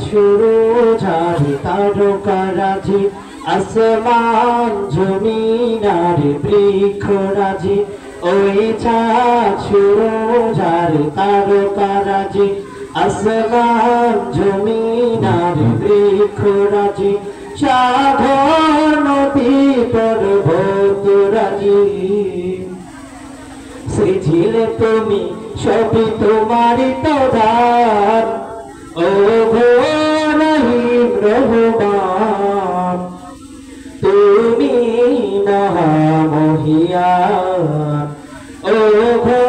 শুরু ঝাড়ি তারকারাজি আসমান জমিন আর বৃক্ষরাজি ওই চাঁদ শুরু ঝাড়ি তারকারাজি আসমান জমিন আর বৃক্ষরাজি সাগর নদী পর্বতরাজি সৃজিলে তুমি সবই তোমারই তো দান ও গো রহিম রহমান তুমি মহামহিয়ান ও গো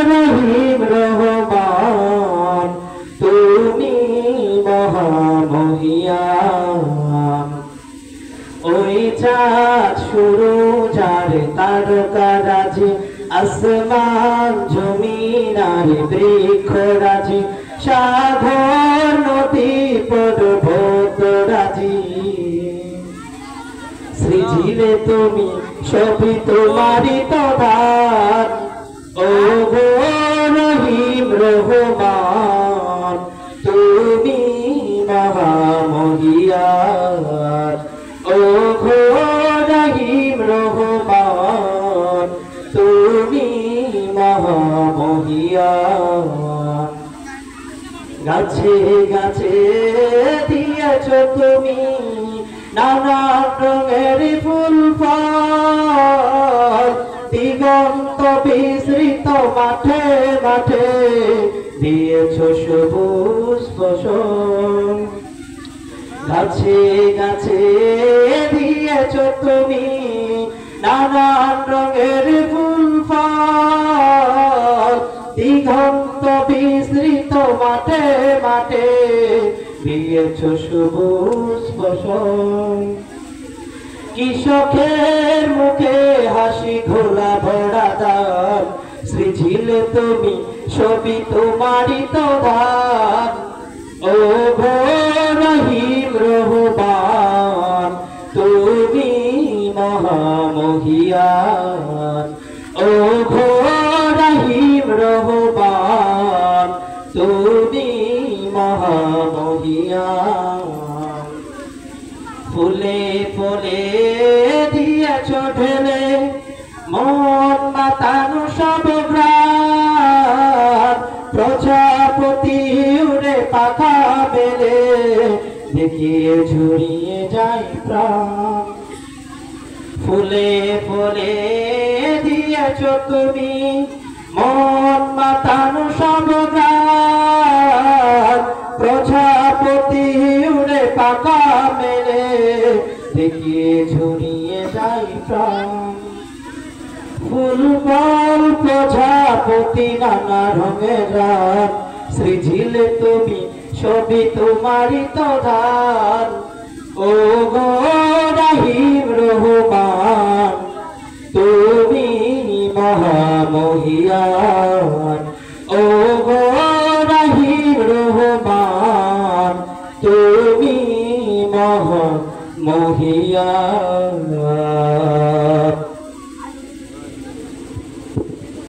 রহিম রহমান তুমি মহামহিয়ান ওই চাঁদ শুরু যারে তারকারাজি আসমান জমিন আর বৃক্ষরাজি সাগর নদী পর্বতরাজি সৃজিলে তুমি সবই তোমারই তো দান ও গো রহিম রহমান তুমি মহামহিয়ান ও গো রহিম রহমান তুমি মহামহিয়ান গাছে গাছে দিয়েছ তুমি নানা রঙের ফুল ফল দিগন্ত বিস্তৃত মাঠে মাঠে দিয়েছ সবুজ ফসল গাছে গাছে দিয়েছ তুমি নানান রঙের ফুল ফল দিগন্ত বিস্তৃত মাঠে মাঠে দিয়েছ সবুজ ফসল কৃষকের মুখে হাসি ঘোলা ভরা দান সৃজিলে তুমি সবই তোমারই তো দান ও গো রহিম রহমান তুমি মহামহিয়ান ও গো রহিম রহমান তুমি মহামহিয়ান ফুলে ফুলে দিয়েছ ঢেলে মন মাতানো সব গ্রাম প্রজাপতি উড়ে পাখা মেলে দেখিয়ে ঝুরিয়ে যায় প্রাণ ফুলে ফুলে দিয়েছ তুমি মন মাতানো সব গ্রাম প্রজাপতি উড়ে পাখা মেলে দেখিয়ে ঝুরিয়ে যায় প্রাণ ফুল ফল প্রজাপতি নানা রঙের রাত সৃজিলে তুমি সবই তোমারই তো দান ও গো রহিম রহমান তুমি মহামহিয়ান ও গো রহিম রহমান তুমি মহামহিয়ান